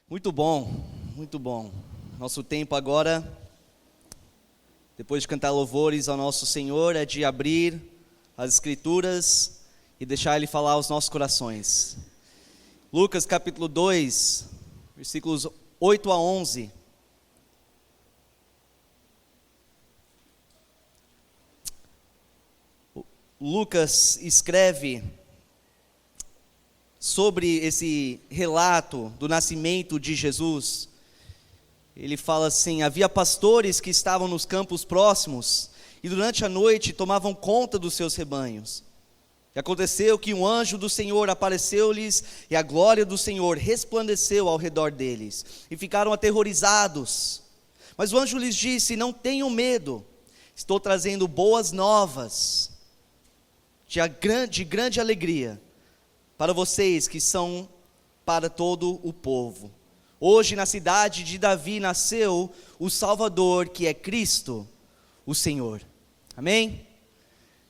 Muito bom, muito bom. Nosso tempo agora, depois de cantar louvores ao nosso Senhor, é de abrir as Escrituras e deixar Ele falar aos nossos corações. Lucas capítulo 2, versículos 8 a 11. Lucas escreve sobre esse relato do nascimento de Jesus. Ele fala assim: havia pastores que estavam nos campos próximos e durante a noite tomavam conta dos seus rebanhos. E aconteceu que um anjo do Senhor apareceu-lhes e a glória do Senhor resplandeceu ao redor deles e ficaram aterrorizados. Mas o anjo lhes disse: não tenham medo, estou trazendo boas novas de grande alegria para vocês que são para todo o povo. Hoje na cidade de Davi nasceu o Salvador, que é Cristo, o Senhor. Amém?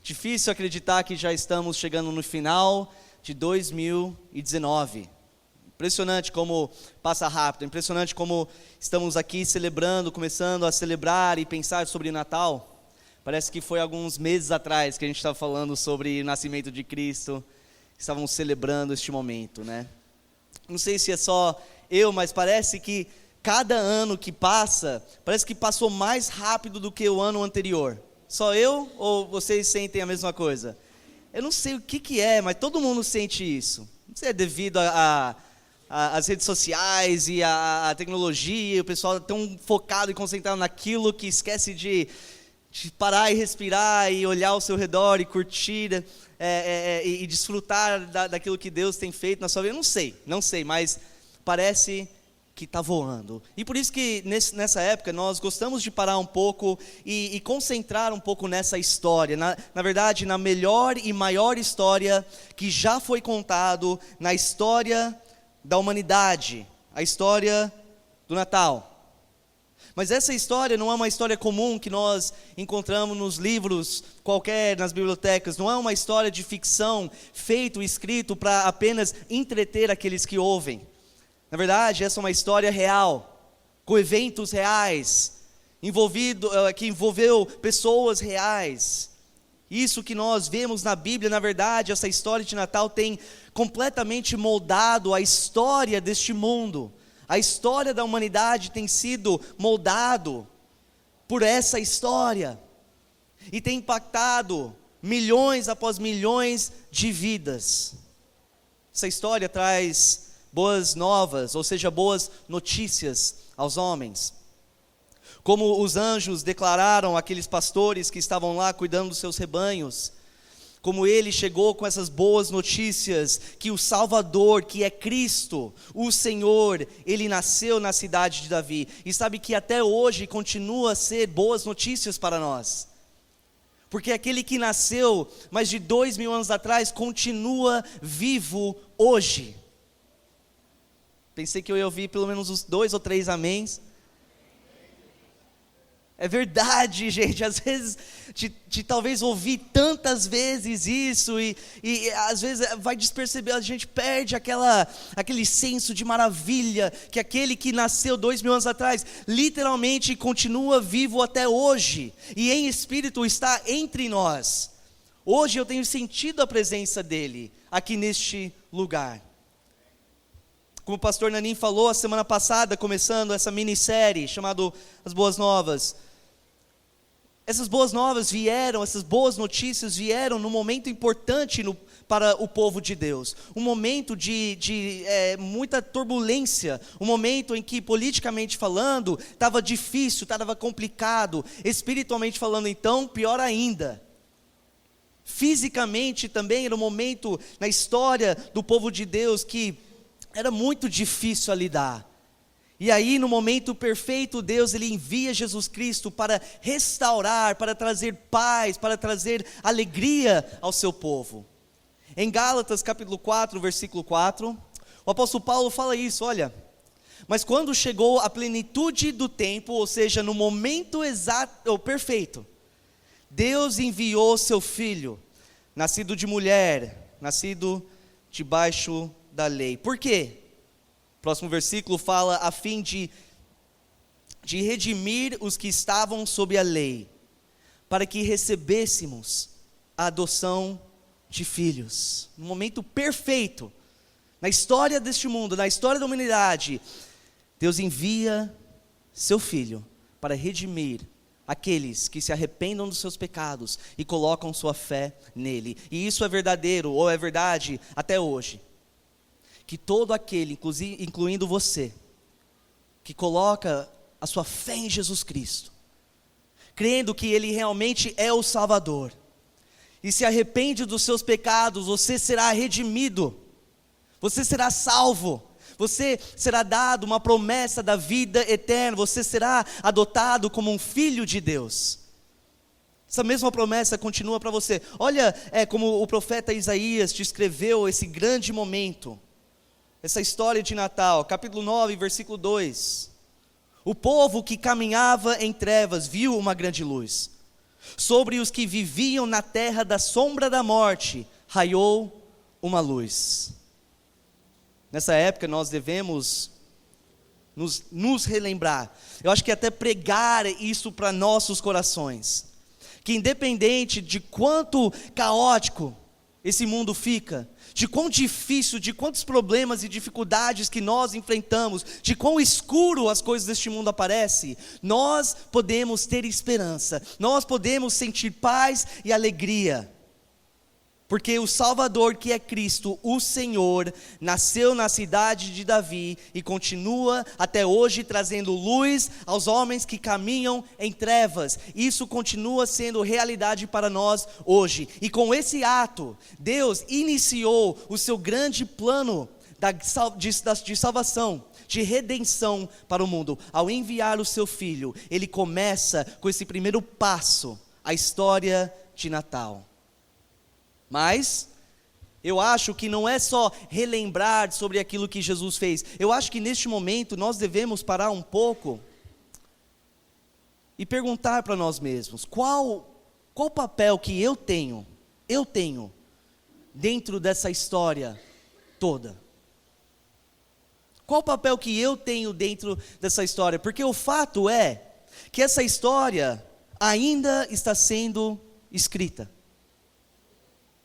Difícil acreditar que já estamos chegando no final de 2019. Impressionante como passa rápido, impressionante como estamos aqui celebrando, começando a celebrar e pensar sobre Natal. Parece que foi alguns meses atrás que a gente estava falando sobre o nascimento de Cristo. Estavam celebrando este momento, né? Não sei se é só eu, mas parece que cada ano que passa, parece que passou mais rápido do que o ano anterior. Só eu ou vocês sentem a mesma coisa? Eu não sei o que é, mas todo mundo sente isso. Não sei, é devido às redes sociais e à tecnologia, o pessoal é tão focado e concentrado naquilo que esquece de parar e respirar e olhar ao seu redor e curtir e desfrutar daquilo que Deus tem feito na sua vida. Não sei, mas parece que está voando. E por isso que nessa época nós gostamos de parar um pouco e concentrar um pouco nessa história. Na verdade, na melhor e maior história que já foi contado na história da humanidade, a história do Natal. Mas essa história não é uma história comum que nós encontramos nos livros qualquer, nas bibliotecas. Não é uma história de ficção feito e escrito para apenas entreter aqueles que ouvem. Na verdade, essa é uma história real, com eventos reais, que envolveu pessoas reais. Isso que nós vemos na Bíblia, na verdade, essa história de Natal tem completamente moldado a história deste mundo. A história da humanidade tem sido moldado por essa história e tem impactado milhões após milhões de vidas. Essa história traz boas novas, ou seja, boas notícias aos homens. Como os anjos declararam àqueles pastores que estavam lá cuidando dos seus rebanhos, como ele chegou com essas boas notícias, que o Salvador, que é Cristo, o Senhor, ele nasceu na cidade de Davi. E sabe que até hoje continua a ser boas notícias para nós. Porque aquele que nasceu mais de 2000 anos atrás, continua vivo hoje. Pensei que eu ia ouvir pelo menos uns 2 ou 3 améns. É verdade, gente, às vezes, de talvez ouvir tantas vezes isso e às vezes vai desperceber, a gente perde aquele senso de maravilha, que aquele que nasceu 2000 anos atrás, literalmente continua vivo até hoje, e em espírito está entre nós. Hoje eu tenho sentido a presença dele, aqui neste lugar. Como o pastor Nanin falou a semana passada, começando essa minissérie chamada As Boas Novas. Essas boas novas vieram, essas boas notícias vieram num momento importante para o povo de Deus. Um momento de muita turbulência, um momento em que politicamente falando estava difícil, estava complicado. Espiritualmente falando então, pior ainda. Fisicamente também era um momento na história do povo de Deus que era muito difícil a lidar. E aí no momento perfeito Deus ele envia Jesus Cristo para restaurar, para trazer paz, para trazer alegria ao seu povo. Em Gálatas capítulo 4, versículo 4, o apóstolo Paulo fala isso, olha: mas quando chegou a plenitude do tempo, ou seja, no momento exato, ou perfeito, Deus enviou seu filho, nascido de mulher, nascido debaixo da lei. Por quê? próximo versículo fala a fim de redimir os que estavam sob a lei, para que recebêssemos a adoção de filhos. No momento perfeito, na história deste mundo, na história da humanidade, Deus envia seu Filho para redimir aqueles que se arrependam dos seus pecados e colocam sua fé nele. E isso é verdadeiro, ou é verdade até hoje, que todo aquele, incluindo você, que coloca a sua fé em Jesus Cristo, crendo que Ele realmente é o Salvador, e se arrepende dos seus pecados, você será redimido, você será salvo, você será dado uma promessa da vida eterna, você será adotado como um filho de Deus. Essa mesma promessa continua para você. Olha como o profeta Isaías descreveu esse grande momento, essa história de Natal, capítulo 9, versículo 2. O povo que caminhava em trevas viu uma grande luz. Sobre os que viviam na terra da sombra da morte, raiou uma luz. Nessa época nós devemos nos relembrar, eu acho que até pregar isso para nossos corações, que independente de quanto caótico esse mundo fica, de quão difícil, de quantos problemas e dificuldades que nós enfrentamos, de quão escuro as coisas deste mundo aparecem, nós podemos ter esperança, nós podemos sentir paz e alegria, porque o Salvador, que é Cristo, o Senhor, nasceu na cidade de Davi e continua até hoje trazendo luz aos homens que caminham em trevas. Isso continua sendo realidade para nós hoje. E com esse ato, Deus iniciou o seu grande plano de salvação, de redenção para o mundo. Ao enviar o seu Filho, Ele começa com esse primeiro passo, a história de Natal. Mas eu acho que não é só relembrar sobre aquilo que Jesus fez. Eu acho que neste momento nós devemos parar um pouco e perguntar para nós mesmos, qual papel que eu tenho dentro dessa história toda? Qual papel que eu tenho dentro dessa história? Porque o fato é que essa história ainda está sendo escrita.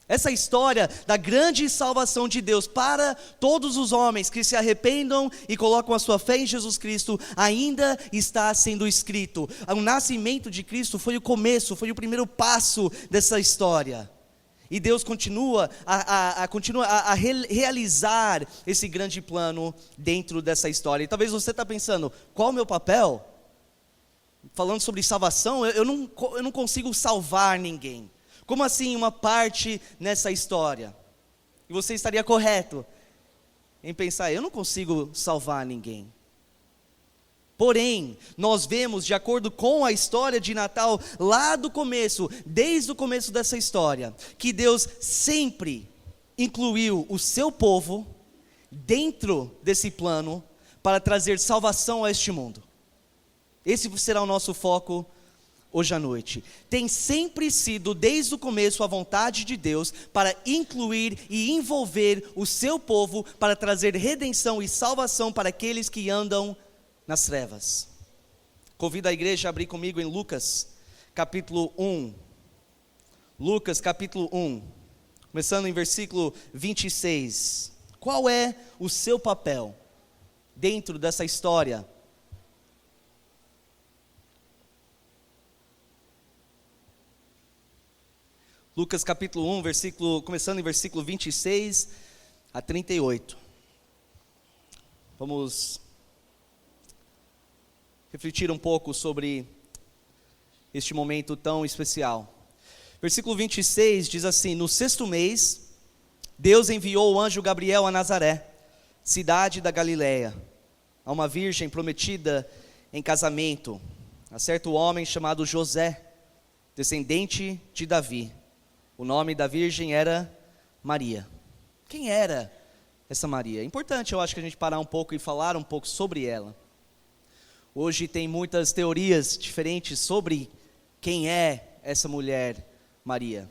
Essa história da grande salvação de Deus para todos os homens que se arrependam e colocam a sua fé em Jesus Cristo, ainda está sendo escrito. O nascimento de Cristo foi o começo, foi o primeiro passo dessa história. E Deus continua a realizar esse grande plano dentro dessa história. E talvez você está pensando, qual o meu papel? Falando sobre salvação, eu não consigo salvar ninguém. Como assim uma parte nessa história? E você estaria correto em pensar, eu não consigo salvar ninguém. Porém, nós vemos, de acordo com a história de Natal, lá do começo, desde o começo dessa história, que Deus sempre incluiu o seu povo dentro desse plano para trazer salvação a este mundo. Esse será o nosso foco hoje à noite. Tem sempre sido, desde o começo, a vontade de Deus para incluir e envolver o seu povo para trazer redenção e salvação para aqueles que andam nas trevas. Convido a igreja a abrir comigo em Lucas, capítulo 1. Lucas, capítulo 1, começando em versículo 26. Qual é o seu papel dentro dessa história? Lucas capítulo 1, começando em versículo 26 a 38. Vamos refletir um pouco sobre este momento tão especial. Versículo 26 diz assim: no 6º mês, Deus enviou o anjo Gabriel a Nazaré, cidade da Galileia, a uma virgem prometida em casamento, a certo homem chamado José, descendente de Davi. O nome da virgem era Maria. Quem era essa Maria? É importante, eu acho, que a gente parar um pouco e falar um pouco sobre ela. Hoje tem muitas teorias diferentes sobre quem é essa mulher Maria.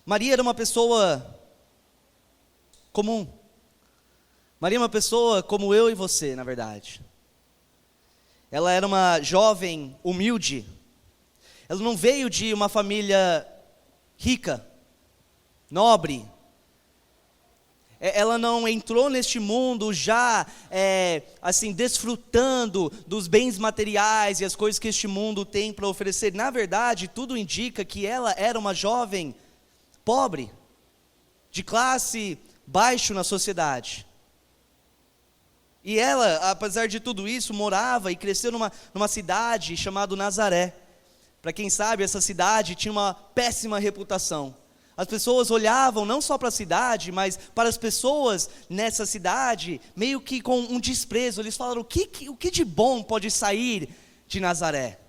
Maria era uma pessoa comum. Maria é uma pessoa como eu e você, na verdade. Ela era uma jovem humilde. Ela não veio de uma família rica, nobre. Ela não entrou neste mundo já, assim, desfrutando dos bens materiais e as coisas que este mundo tem para oferecer. Na verdade, tudo indica que ela era uma jovem pobre, de classe baixa na sociedade. E ela, apesar de tudo isso, morava e cresceu numa cidade chamada Nazaré. Para quem sabe, essa cidade tinha uma péssima reputação. As pessoas olhavam não só para a cidade, mas para as pessoas nessa cidade, meio que com um desprezo. Eles falaram, o que de bom pode sair de Nazaré?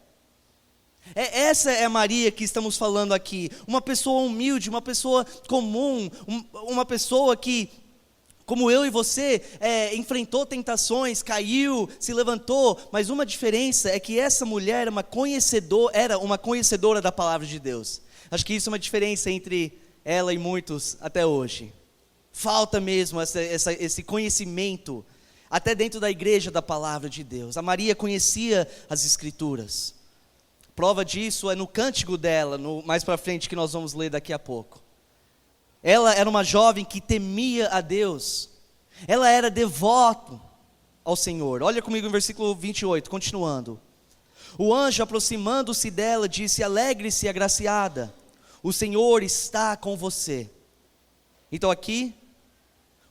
Essa é a Maria que estamos falando aqui. Uma pessoa humilde, uma pessoa comum, uma pessoa que, como eu e você, enfrentou tentações, caiu, se levantou. Mas uma diferença é que essa mulher era uma conhecedora da palavra de Deus. Acho que isso é uma diferença entre ela e muitos até hoje. Falta mesmo esse conhecimento, até dentro da igreja, da palavra de Deus. A Maria conhecia as Escrituras. Prova disso é no cântico dela, mais para frente, que nós vamos ler daqui a pouco. Ela era uma jovem que temia a Deus. Ela era devota ao Senhor. Olha comigo no versículo 28, continuando. O anjo, aproximando-se dela, disse, alegre-se, agraciada, o Senhor está com você. Então aqui,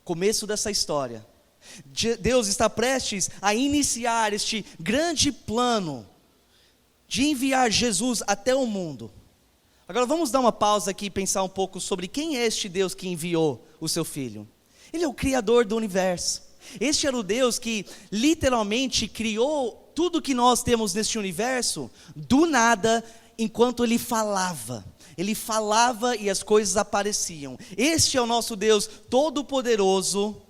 começo dessa história, Deus está prestes a iniciar este grande plano de enviar Jesus até o mundo. Agora vamos dar uma pausa aqui e pensar um pouco sobre quem é este Deus que enviou o seu Filho. Ele é o Criador do universo. Este era o Deus que literalmente criou tudo que nós temos neste universo, do nada, enquanto Ele falava. Ele falava e as coisas apareciam. Este é o nosso Deus Todo-Poderoso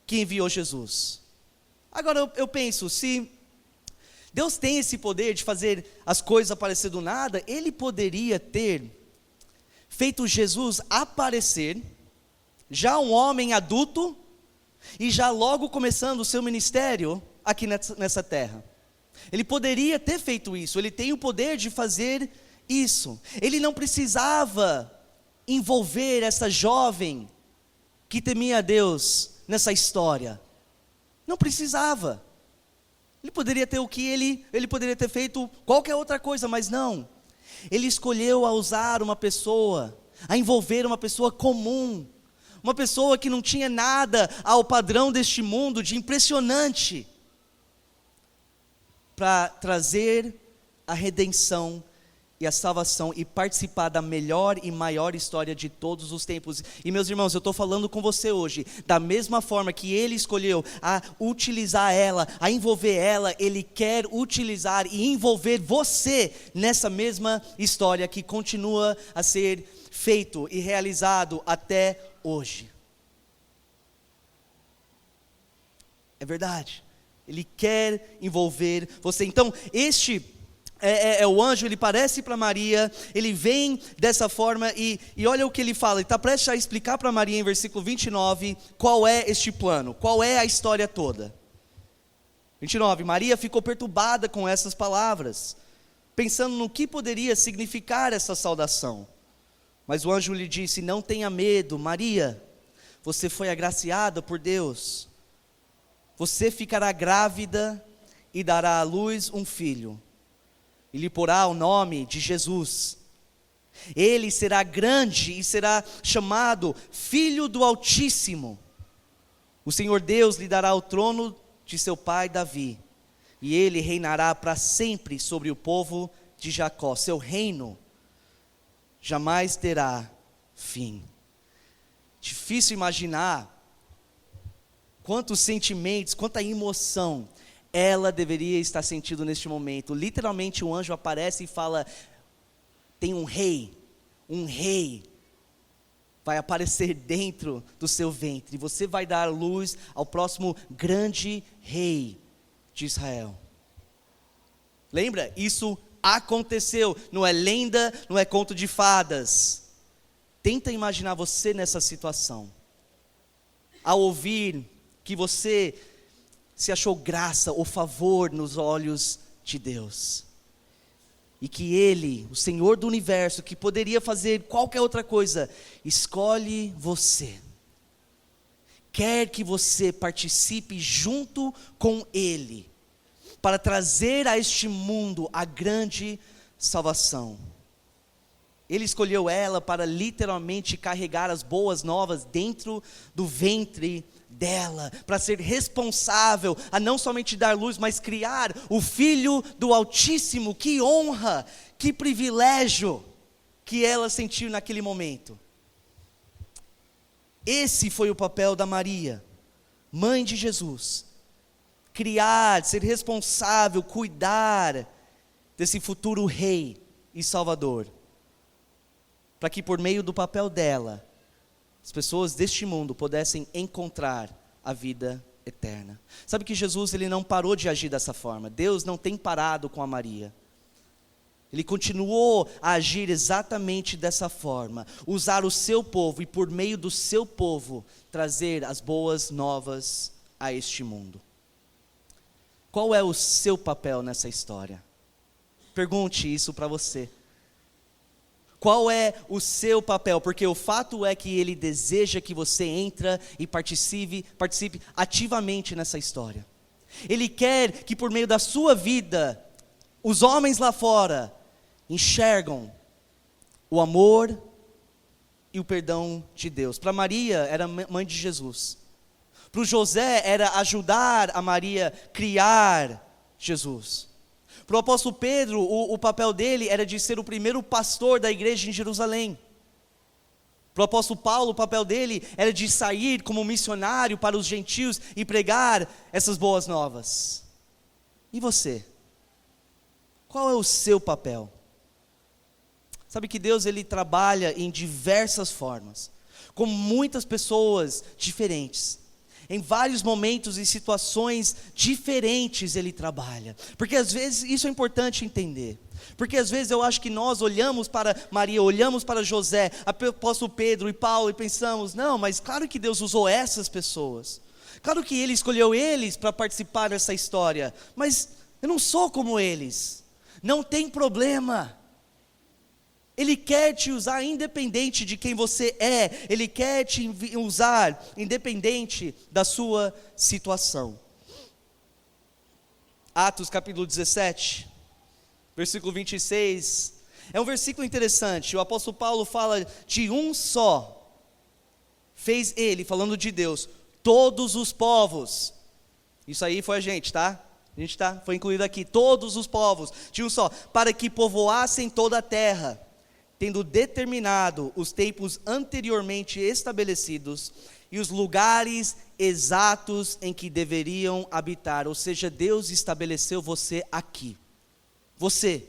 que enviou Jesus. Agora eu penso, se Deus tem esse poder de fazer as coisas aparecer do nada, Ele poderia ter feito Jesus aparecer, já um homem adulto, e já logo começando o seu ministério aqui nessa terra. Ele poderia ter feito isso, Ele tem o poder de fazer isso. Ele não precisava envolver essa jovem que temia a Deus nessa história. Não precisava. Ele poderia ter ele poderia ter feito qualquer outra coisa, mas não. Ele escolheu a usar uma pessoa, a envolver uma pessoa comum, uma pessoa que não tinha nada ao padrão deste mundo de impressionante, para trazer a redenção e a salvação e participar da melhor e maior história de todos os tempos. E meus irmãos, eu estou falando com você hoje, da mesma forma que Ele escolheu a utilizar ela, a envolver ela, Ele quer utilizar e envolver você nessa mesma história que continua a ser feito e realizado até hoje. É verdade, Ele quer envolver você. Então, este o anjo, ele aparece para Maria, ele vem dessa forma e olha o que ele fala. Ele está prestes a explicar para Maria em versículo 29 qual é este plano, qual é a história toda. 29, Maria ficou perturbada com essas palavras, pensando no que poderia significar essa saudação. Mas o anjo lhe disse, não tenha medo, Maria, você foi agraciada por Deus. Você ficará grávida e dará à luz um filho. E lhe porá o nome de Jesus. Ele será grande e será chamado Filho do Altíssimo. O Senhor Deus lhe dará o trono de seu pai Davi, e ele reinará para sempre sobre o povo de Jacó. Seu reino jamais terá fim. Difícil imaginar quantos sentimentos, quanta emoção ela deveria estar sentindo neste momento. Literalmente o anjo aparece e fala, tem um rei vai aparecer dentro do seu ventre, e você vai dar luz ao próximo grande rei de Israel. Lembra? Isso aconteceu, não é lenda, não é conto de fadas. Tenta imaginar você nessa situação, ao ouvir que você se achou graça ou favor nos olhos de Deus. E que Ele, o Senhor do universo, que poderia fazer qualquer outra coisa, escolhe você. Quer que você participe junto com Ele, para trazer a este mundo a grande salvação. Ele escolheu ela para literalmente carregar as boas novas dentro do ventre dela, para ser responsável a não somente dar luz, mas criar o Filho do Altíssimo. Que honra, que privilégio que ela sentiu naquele momento. Esse foi o papel da Maria, mãe de Jesus. Criar, ser responsável, cuidar desse futuro rei e salvador. Para que por meio do papel dela, as pessoas deste mundo pudessem encontrar a vida eterna. Sabe que Jesus, ele não parou de agir dessa forma. Deus não tem parado com a Maria. Ele continuou a agir exatamente dessa forma. Usar o seu povo e por meio do seu povo, trazer as boas novas a este mundo. Qual é o seu papel nessa história? Pergunte isso para você. Qual é o seu papel? Porque o fato é que Ele deseja que você entre e participe ativamente nessa história. Ele quer que por meio da sua vida, os homens lá fora enxergam o amor e o perdão de Deus. Para Maria, era mãe de Jesus. Para o José, era ajudar a Maria a criar Jesus. Para o apóstolo Pedro, o papel dele era de ser o primeiro pastor da igreja em Jerusalém. Para o apóstolo Paulo, o papel dele era de sair como missionário para os gentios e pregar essas boas novas. E você? Qual é o seu papel? Sabe que Deus, ele trabalha em diversas formas, com muitas pessoas diferentes. Em vários momentos e situações diferentes Ele trabalha. Porque às vezes, isso é importante entender. Porque às vezes eu acho que nós olhamos para Maria, olhamos para José, apóstolo Pedro e Paulo e pensamos, não, mas claro que Deus usou essas pessoas. Claro que Ele escolheu eles para participar dessa história. Mas eu não sou como eles. Não tem problema. Ele quer te usar independente de quem você é. Ele quer te usar independente da sua situação. Atos capítulo 17, versículo 26. É um versículo interessante. O apóstolo Paulo fala de um só. Fez Ele, falando de Deus, todos os povos. Isso aí foi a gente, tá? Foi incluído aqui. Todos os povos, de um só. Para que povoassem toda a terra, tendo determinado os tempos anteriormente estabelecidos e os lugares exatos em que deveriam habitar. Ou seja, Deus estabeleceu você aqui. Você,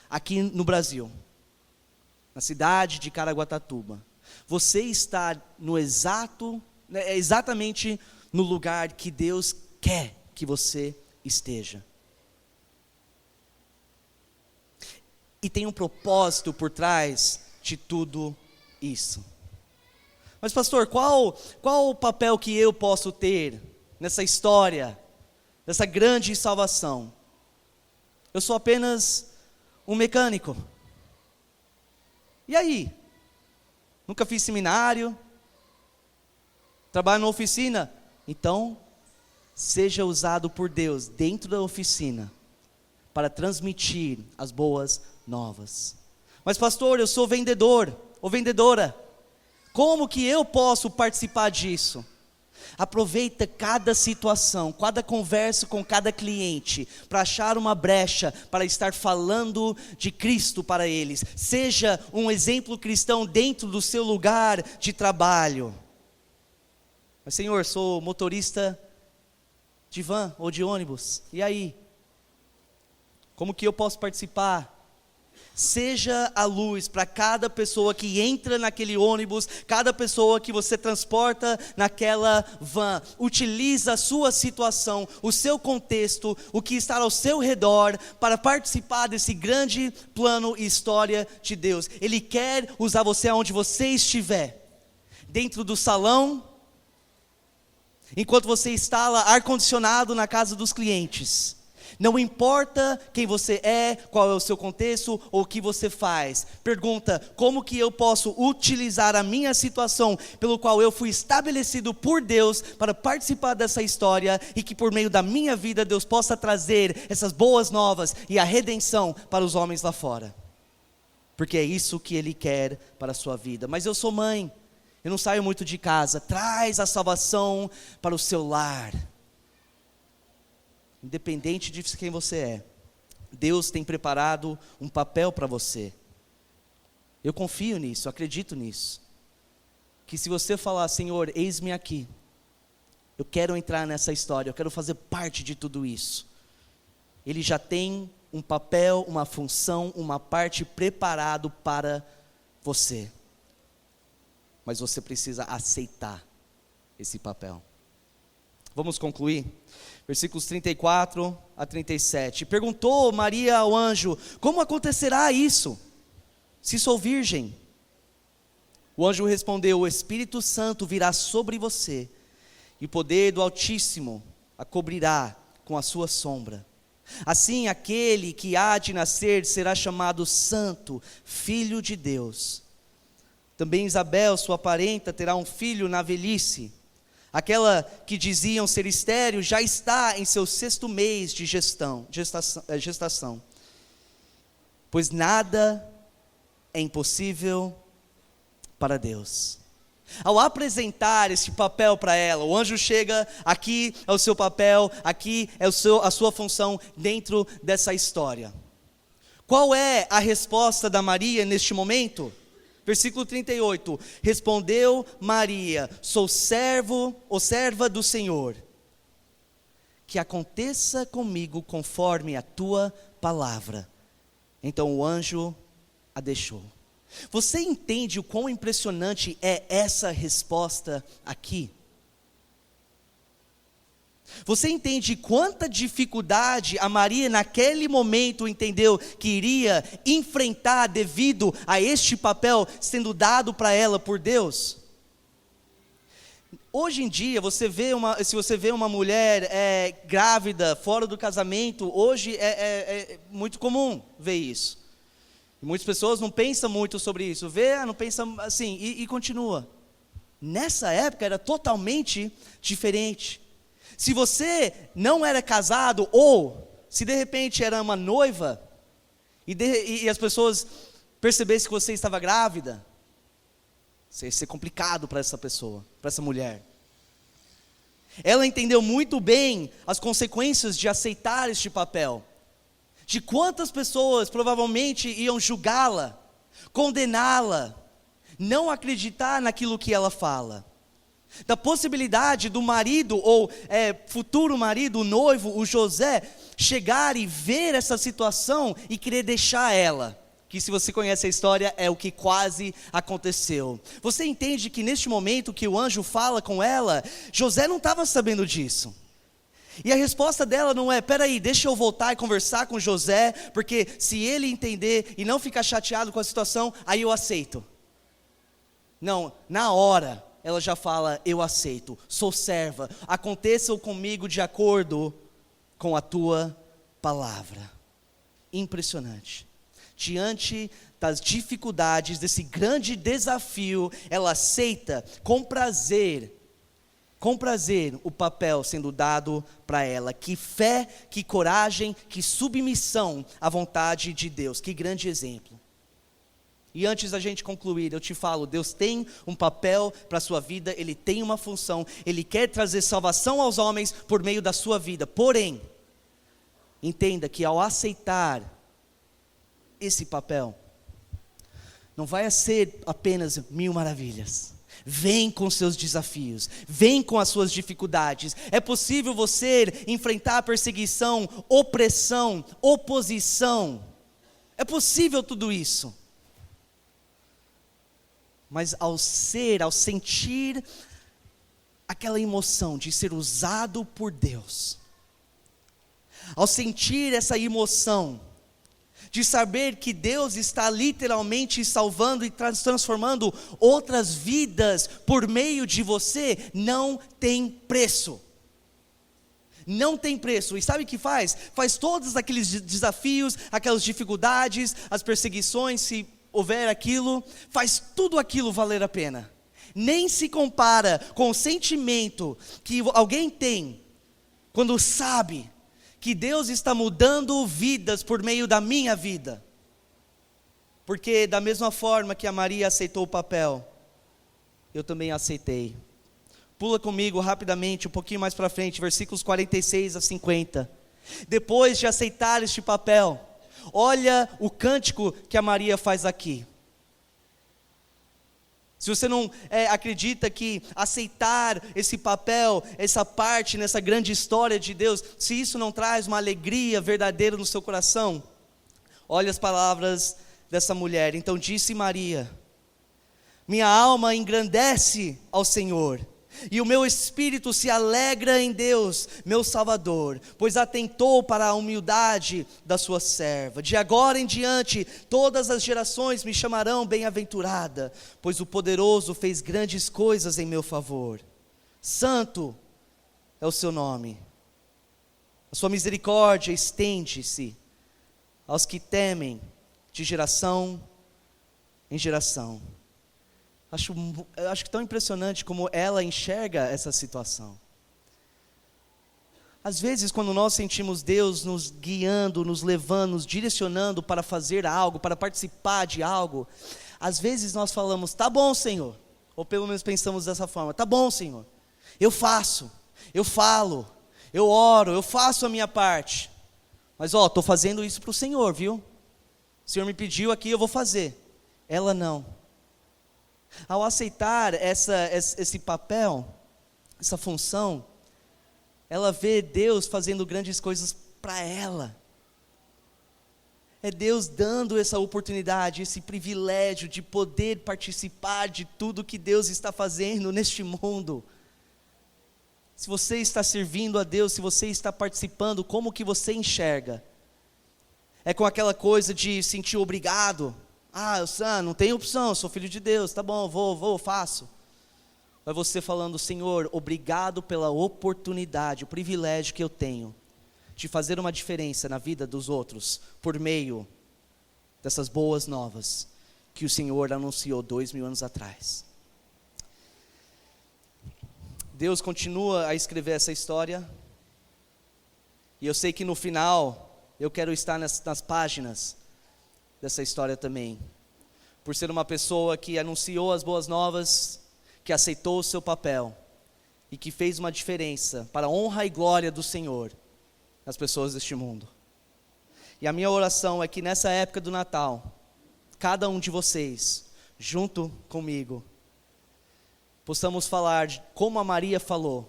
aqui no Brasil, na cidade de Caraguatatuba. Você está exatamente no lugar que Deus quer que você esteja. E tem um propósito por trás de tudo isso. Mas pastor, qual o papel que eu posso ter nessa história, nessa grande salvação? Eu sou apenas um mecânico. E aí? Nunca fiz seminário, trabalho na oficina. Então, seja usado por Deus dentro da oficina para transmitir as boas novas. Mas pastor, eu sou vendedor ou vendedora. Como que eu posso participar disso? Aproveita cada situação, cada conversa com cada cliente, para achar uma brecha, para estar falando de Cristo para eles. Seja um exemplo cristão dentro do seu lugar de trabalho. Mas Senhor, sou motorista de van ou de ônibus, e aí? Como que eu posso participar? Seja a luz para cada pessoa que entra naquele ônibus, cada pessoa que você transporta naquela van. Utiliza a sua situação, o seu contexto, o que está ao seu redor, para participar desse grande plano e história de Deus. Ele quer usar você aonde você estiver. Dentro do salão, enquanto você instala ar-condicionado na casa dos clientes. Não importa quem você é, qual é o seu contexto ou o que você faz. Pergunta: como que eu posso utilizar a minha situação pelo qual eu fui estabelecido por Deus para participar dessa história e que por meio da minha vida Deus possa trazer essas boas novas e a redenção para os homens lá fora. Porque é isso que Ele quer para a sua vida. Mas eu sou mãe, eu não saio muito de casa. Traz a salvação para o seu lar. Independente de quem você é, Deus tem preparado um papel para você. Eu confio nisso, acredito nisso. Que se você falar: Senhor, eis-me aqui, eu quero entrar nessa história, eu quero fazer parte de tudo isso, Ele já tem um papel, uma função, uma parte preparado para você. Mas você precisa aceitar esse papel. Vamos concluir? Versículos 34 a 37. Perguntou Maria ao anjo: como acontecerá isso, se sou virgem? O anjo respondeu: o Espírito Santo virá sobre você, e o poder do Altíssimo a cobrirá com a sua sombra. Assim, aquele que há de nascer será chamado Santo, Filho de Deus. Também Isabel, sua parenta, terá um filho na velhice. Aquela que diziam ser estéril já está em seu 6º mês de gestação. Pois nada é impossível para Deus. Ao apresentar esse papel para ela, o anjo chega: aqui é o seu papel, aqui é a sua função dentro dessa história. Qual é a resposta da Maria neste momento? Versículo 38, respondeu Maria: sou servo ou serva do Senhor, que aconteça comigo conforme a tua palavra. Então o anjo a deixou. Você entende o quão impressionante é essa resposta aqui? Você entende quanta dificuldade a Maria naquele momento entendeu que iria enfrentar devido a este papel sendo dado para ela por Deus? Hoje em dia, se você vê uma mulher grávida, fora do casamento, hoje é muito comum ver isso. E muitas pessoas não pensam muito sobre isso, não pensam assim e continua. Nessa época era totalmente diferente. Se você não era casado, ou se de repente era uma noiva, e as pessoas percebessem que você estava grávida, isso ia ser complicado para essa pessoa, para essa mulher. Ela entendeu muito bem as consequências de aceitar este papel, de quantas pessoas provavelmente iam julgá-la, condená-la, não acreditar naquilo que ela fala. Da possibilidade do marido, ou futuro marido, o noivo, o José, chegar e ver essa situação e querer deixar ela. Que, se você conhece a história, é o que quase aconteceu. Você entende que neste momento que o anjo fala com ela, José não estava sabendo disso. E a resposta dela não é: peraí, deixa eu voltar e conversar com José, porque se ele entender e não ficar chateado com a situação, aí eu aceito. Não, na hora ela já fala: eu aceito, sou serva, aconteça comigo de acordo com a tua palavra. Impressionante. Diante das dificuldades, desse grande desafio, ela aceita com prazer o papel sendo dado para ela. Que fé, que coragem, que submissão à vontade de Deus. Que grande exemplo. E antes da gente concluir, eu te falo: Deus tem um papel para a sua vida, Ele tem uma função, Ele quer trazer salvação aos homens por meio da sua vida. Porém, entenda que ao aceitar esse papel, não vai ser apenas 1000 maravilhas. Vem com seus desafios, vem com as suas dificuldades. É possível você enfrentar perseguição, opressão, oposição. É possível tudo isso. Mas ao sentir aquela emoção de ser usado por Deus, ao sentir essa emoção de saber que Deus está literalmente salvando e transformando outras vidas por meio de você, não tem preço. Não tem preço. E sabe o que faz? Faz todos aqueles desafios, aquelas dificuldades, as perseguições, se houver aquilo, faz tudo aquilo valer a pena. Nem se compara com o sentimento que alguém tem quando sabe que Deus está mudando vidas por meio da minha vida. Porque da mesma forma que a Maria aceitou o papel, eu também aceitei. Pula comigo rapidamente, um pouquinho mais para frente, versículos 46 a 50. Depois de aceitar este papel, olha o cântico que a Maria faz aqui. Se você não acredita que aceitar esse papel, essa parte nessa grande história de Deus, se isso não traz uma alegria verdadeira no seu coração, olha as palavras dessa mulher. Então disse Maria: minha alma engrandece ao Senhor, e o meu espírito se alegra em Deus, meu Salvador, pois atentou para a humildade da sua serva. De agora em diante, todas as gerações me chamarão bem-aventurada, pois o poderoso fez grandes coisas em meu favor. Santo é o seu nome. A sua misericórdia estende-se aos que temem de geração em geração. Acho que tão impressionante como ela enxerga essa situação. Às vezes, quando nós sentimos Deus nos guiando, nos levando, nos direcionando para fazer algo, para participar de algo, às vezes nós falamos: tá bom, Senhor, ou pelo menos pensamos dessa forma: tá bom, Senhor, eu faço, eu falo, eu oro, eu faço a minha parte, mas estou fazendo isso para o Senhor, viu? O Senhor me pediu aqui, eu vou fazer. Ela não. Ao aceitar esse papel, essa função, ela vê Deus fazendo grandes coisas para ela. É Deus dando essa oportunidade, esse privilégio de poder participar de tudo que Deus está fazendo neste mundo. Se você está servindo a Deus, se você está participando, como que você enxerga? É com aquela coisa de sentir obrigado? Não tem opção, eu sou filho de Deus, tá bom, vou, faço. Vai você falando: Senhor, obrigado pela oportunidade, o privilégio que eu tenho de fazer uma diferença na vida dos outros, por meio dessas boas novas que o Senhor anunciou 2000 anos atrás. Deus continua a escrever essa história, e eu sei que no final, eu quero estar nas páginas dessa história também, por ser uma pessoa que anunciou as boas novas, que aceitou o seu papel, e que fez uma diferença para a honra e glória do Senhor, nas pessoas deste mundo. E a minha oração é que nessa época do Natal, cada um de vocês, junto comigo, possamos falar como a Maria falou: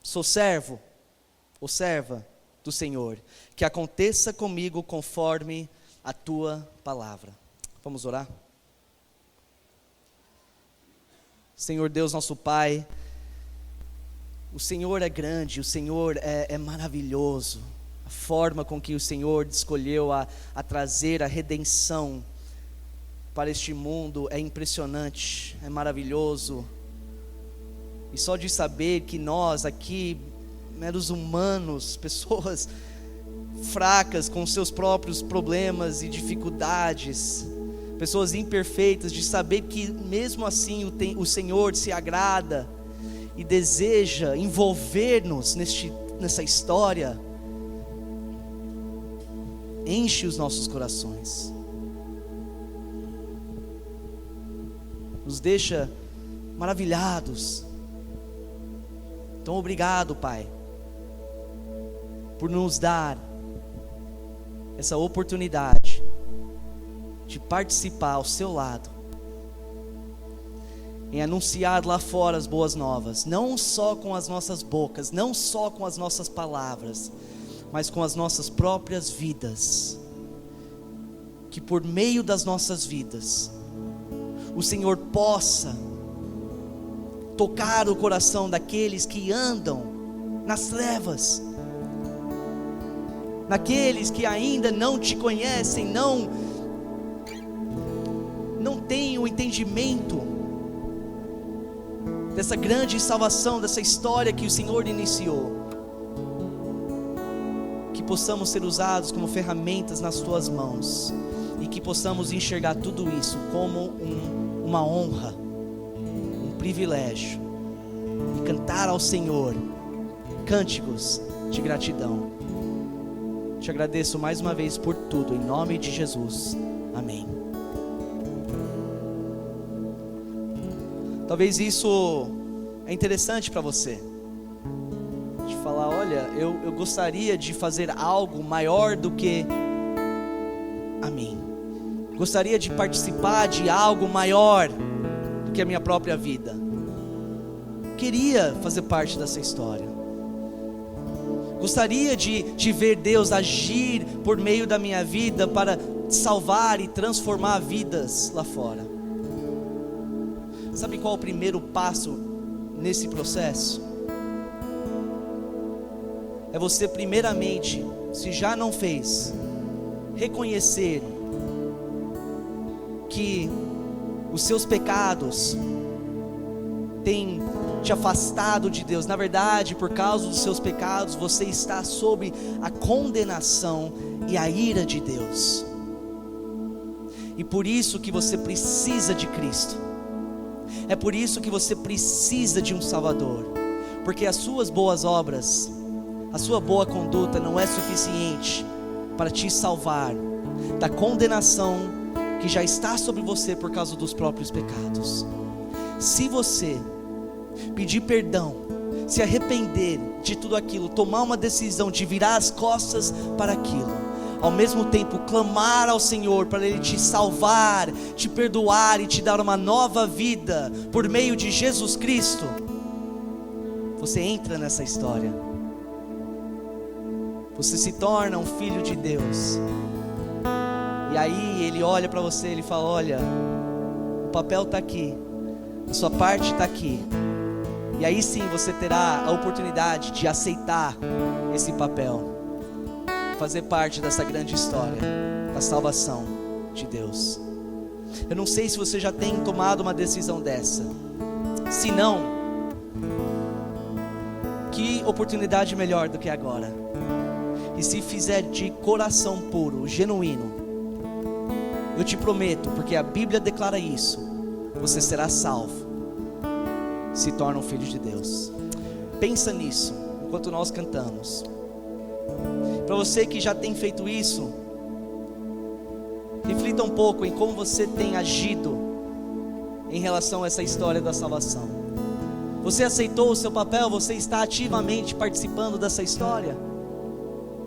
sou servo ou serva do Senhor, que aconteça comigo conforme a tua palavra. Vamos orar? Senhor Deus, nosso Pai, o Senhor é grande, o Senhor é maravilhoso. A forma com que o Senhor escolheu a trazer a redenção para este mundo é impressionante, é maravilhoso. E só de saber que nós aqui, meros humanos, pessoas fracas com seus próprios problemas e dificuldades, pessoas imperfeitas, de saber que mesmo assim o Senhor se agrada e deseja envolver-nos nessa história, enche os nossos corações, nos deixa maravilhados. Então obrigado, Pai, por nos dar essa oportunidade de participar ao seu lado, em anunciar lá fora as boas novas, não só com as nossas bocas, não só com as nossas palavras, mas com as nossas próprias vidas, que por meio das nossas vidas, o Senhor possa tocar o coração daqueles que andam nas trevas, naqueles que ainda não te conhecem, não têm o entendimento dessa grande salvação, dessa história que o Senhor iniciou. Que possamos ser usados como ferramentas nas tuas mãos, e que possamos enxergar tudo isso como uma honra, um privilégio, e cantar ao Senhor cânticos de gratidão. Te agradeço mais uma vez por tudo, em nome de Jesus, amém. Talvez isso é interessante para você, de falar, olha, eu gostaria de fazer algo maior do que a mim, gostaria de participar de algo maior do que a minha própria vida, queria fazer parte dessa história, gostaria de ver Deus agir por meio da minha vida para salvar e transformar vidas lá fora. Sabe qual é o primeiro passo nesse processo? É você primeiramente, se já não fez, reconhecer que os seus pecados têm te afastado de Deus. Na verdade, por causa dos seus pecados, você está sob a condenação e a ira de Deus. E por isso que você precisa de Cristo. É por isso que você precisa de um Salvador, porque as suas boas obras, a sua boa conduta não é suficiente para te salvar da condenação que já está sobre você por causa dos próprios pecados. Se você pedir perdão, se arrepender de tudo aquilo, tomar uma decisão de virar as costas para aquilo, ao mesmo tempo clamar ao Senhor para Ele te salvar, te perdoar e te dar uma nova vida por meio de Jesus Cristo, você entra nessa história, você se torna um filho de Deus. E aí Ele olha para você, Ele fala, olha, o papel está aqui, a sua parte está aqui. E aí sim você terá a oportunidade de aceitar esse papel, fazer parte dessa grande história da salvação de Deus. Eu não sei se você já tem tomado uma decisão dessa. Se não, que oportunidade melhor do que agora. E se fizer de coração puro, genuíno, eu te prometo, porque a Bíblia declara isso, você será salvo, se torna um filho de Deus. Pensa nisso enquanto nós cantamos. Para você que já tem feito isso, reflita um pouco em como você tem agido em relação a essa história da salvação. Você aceitou o seu papel? Você está ativamente participando dessa história?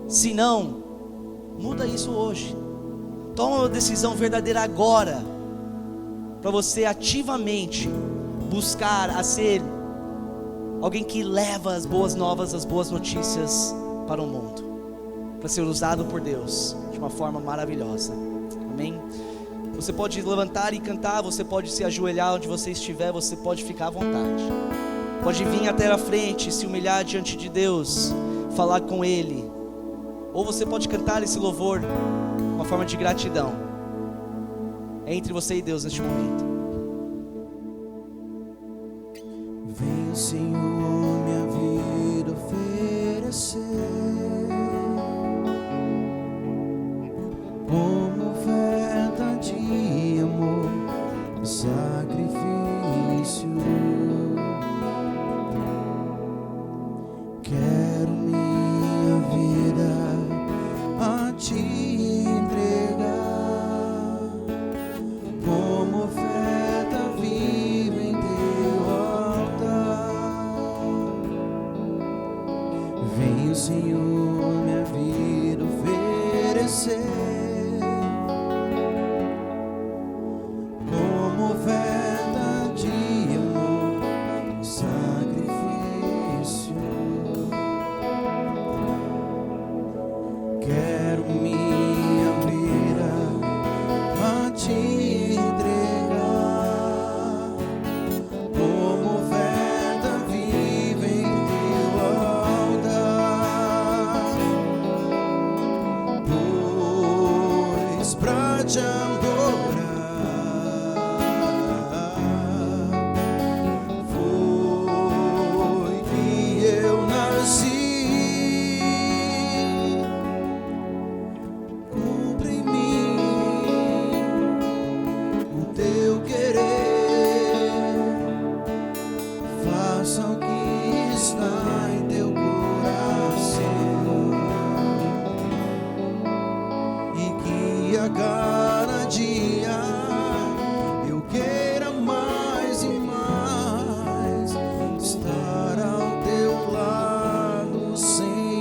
Se não, muda isso hoje. Toma uma decisão verdadeira agora, para você ativamente buscar a ser alguém que leva as boas novas, as boas notícias para o mundo, para ser usado por Deus de uma forma maravilhosa. Amém? Você pode levantar e cantar, você pode se ajoelhar onde você estiver, você pode ficar à vontade, pode vir até a frente, se humilhar diante de Deus, falar com Ele, ou você pode cantar esse louvor, uma forma de gratidão. É entre você e Deus neste momento. Vem, Senhor, minha vida oferecer como oferta de amor, sacrifício. Quero minha vida a te entregar como oferta viva em teu altar. Vem, Senhor, minha vida oferecer como oferta de amor, sacrifício. Quero minha vida a te entregar como oferta viva em teu altar. te adorar. Foi que eu nasci. Cumpre em mim o teu querer. Faça o que está em teu coração, e que a cada dia eu queira mais e mais estar ao teu lado, Senhor.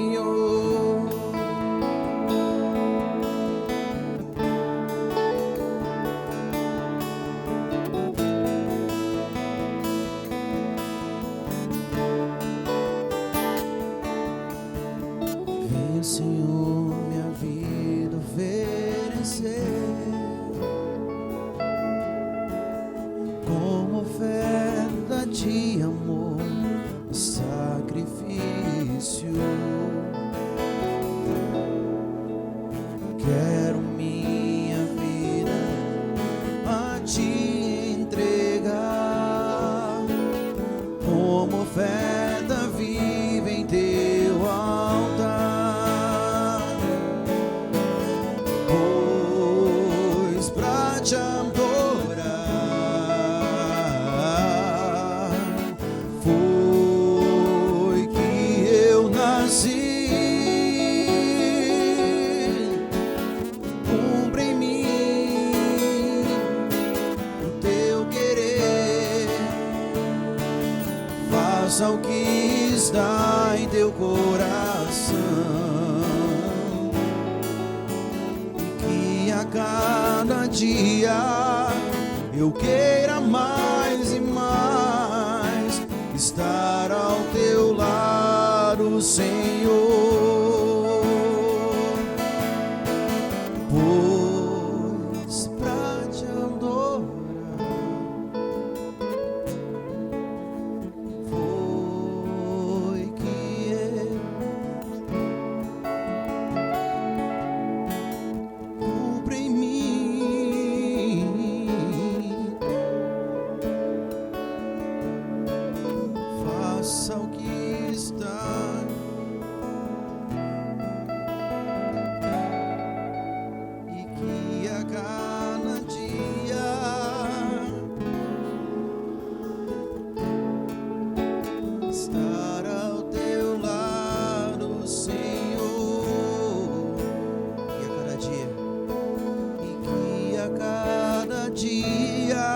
Vem, Senhor, minha vida oferecer como oferta de amor e sacrifício. Quero minha vida a te entregar como oferta viva em teu altar. Pois pra te adorar foi que eu nasci. Cumpre em mim o teu querer. Faça o que está em teu coração, e que a cada dia eu queira mais e mais estar ao teu lado, Senhor. Pois pra te adorar foi que eu cumpre em mim. Faça o que está e que a cada dia estar ao teu lado, Senhor. E a cada dia, e que a cada dia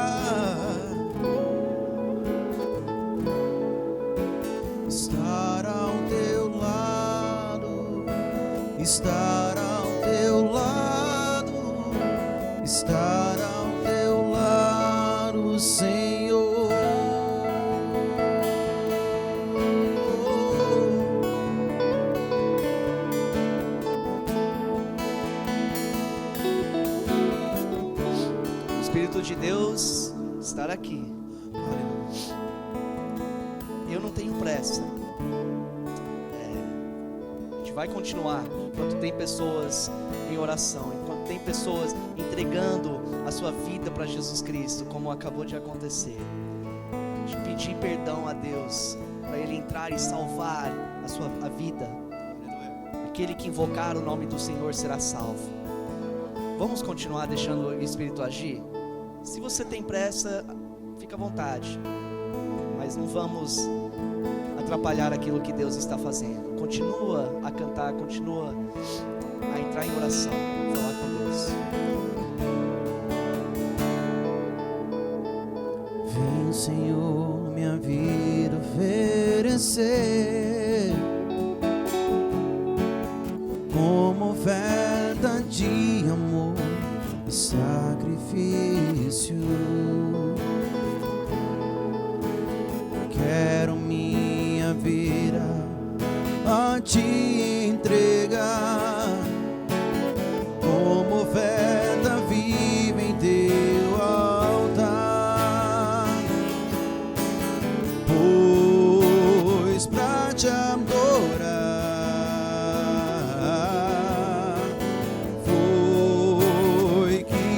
estar ao teu lado, estar ao teu lado, estar ao teu lado, Senhor. O Espírito de Deus estar aqui. Eu não tenho pressa. A gente vai continuar enquanto tem pessoas em oração, enquanto tem pessoas entregando a sua vida para Jesus Cristo, como acabou de acontecer. De pedir perdão a Deus, para Ele entrar e salvar a vida. Aquele que invocar o nome do Senhor será salvo. Vamos continuar deixando o Espírito agir? Se você tem pressa, fica à vontade, mas não vamos atrapalhar aquilo que Deus está fazendo. Continua a cantar, continua a entrar em oração, falar com Deus. Vem, Senhor, minha vida oferecer como oferta de amor e sacrifício. Quero minha vida a te entregar como oferta viva em teu altar. Pois pra te adorar foi que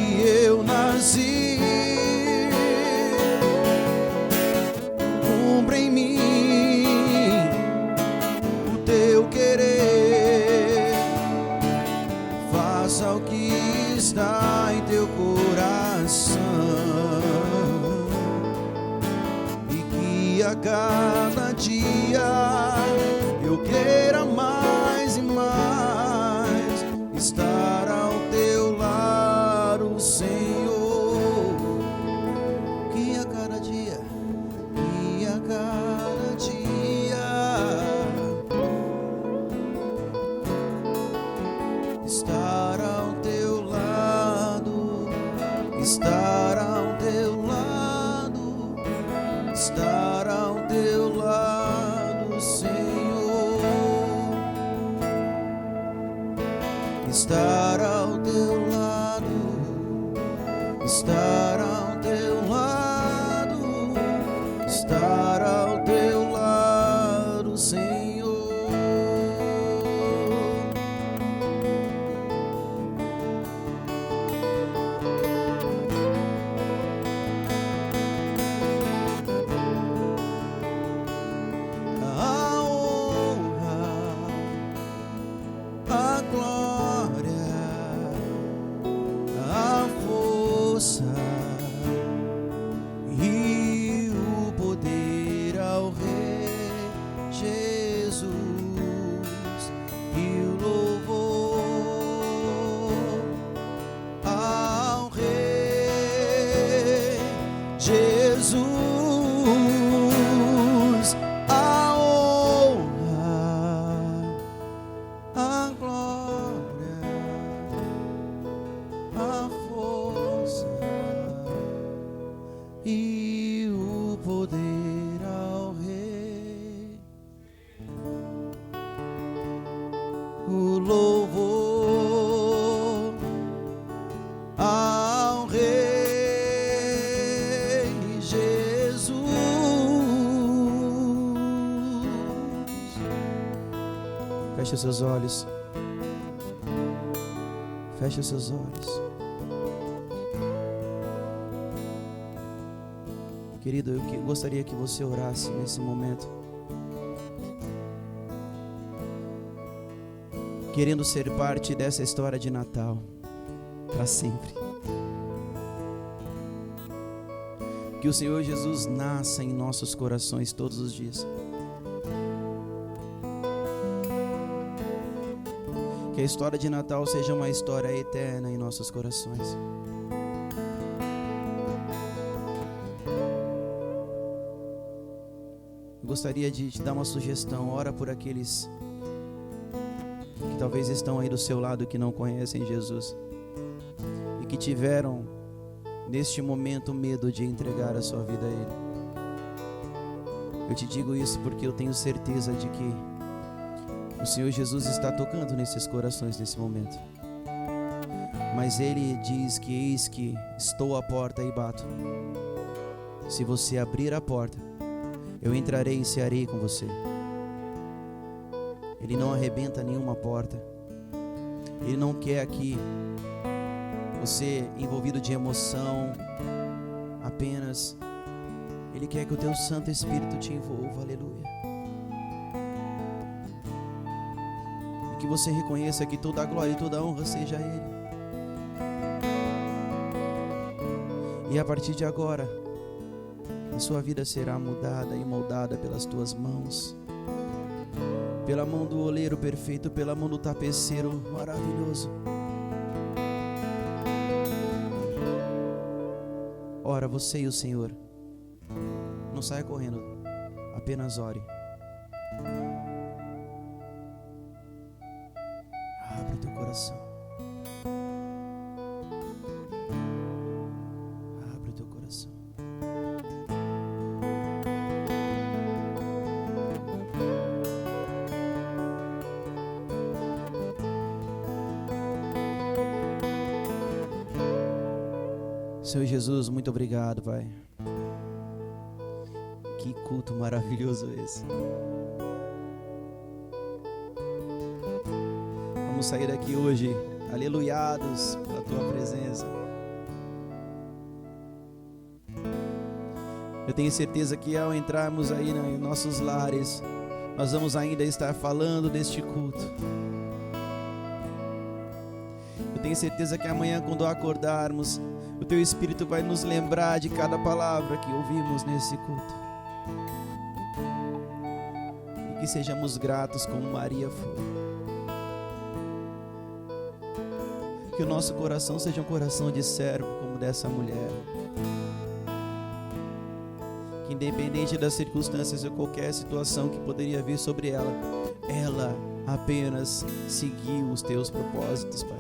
meu coração, e que a cada dia eu queira mais e mais estar ao teu lado, Senhor. Que a cada dia, que a cada dia estar ao teu lado, estar ao teu lado, estar ao teu lado, Senhor. Estar ao teu lado, estar ao teu lado, estar ao teu lado, Senhor. A honra, a glória, a força e o poder ao Rei Jesus, e o louvor ao Rei Jesus. A honra, a glória, a força e o poder ao Rei, o louvor ao Rei Jesus. Feche os seus olhos. Feche os seus olhos. Querido, eu gostaria que você orasse nesse momento, querendo ser parte dessa história de Natal para sempre. Que o Senhor Jesus nasça em nossos corações todos os dias. Que a história de Natal seja uma história eterna em nossos corações. Eu gostaria de te dar uma sugestão. Ora por aqueles que talvez estão aí do seu lado, que não conhecem Jesus e que tiveram neste momento medo de entregar a sua vida a Ele. Eu te digo isso porque eu tenho certeza de que o Senhor Jesus está tocando nesses corações nesse momento. Mas Ele diz que eis que estou à porta e bato. Se você abrir a porta, eu entrarei e cearei com você. Ele não arrebenta nenhuma porta. Ele não quer aqui você envolvido de emoção apenas. Ele quer que o teu Santo Espírito te envolva, aleluia. E que você reconheça que toda a glória e toda a honra seja a Ele. E a partir de agora, a sua vida será mudada e moldada pelas tuas mãos, pela mão do oleiro perfeito, pela mão do tapeceiro maravilhoso. Ora, você e o Senhor. Não saia correndo, apenas ore. Abre o teu coração. Abre o teu coração. Senhor Jesus, muito obrigado, Pai. Que culto maravilhoso esse. Vamos sair daqui hoje, aleluiados pela Tua presença. Eu tenho certeza que ao entrarmos aí em nossos lares, nós vamos ainda estar falando deste culto. Eu tenho certeza que amanhã, quando acordarmos, o Teu Espírito vai nos lembrar de cada palavra que ouvimos nesse culto. E que sejamos gratos como Maria foi. Que o nosso coração seja um coração de servo como dessa mulher. Que independente das circunstâncias ou qualquer situação que poderia vir sobre ela, ela apenas seguiu os Teus propósitos, Pai.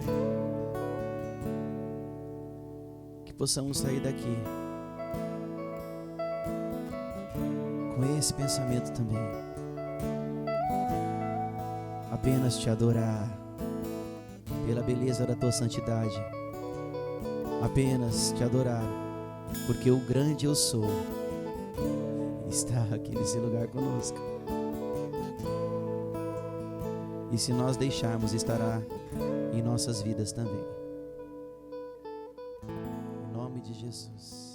Que possamos sair daqui com esse pensamento também. Apenas Te adorar pela beleza da Tua santidade. Apenas Te adorar porque o grande eu sou está aqui nesse lugar conosco. E se nós deixarmos, estará em nossas vidas também. Em nome de Jesus.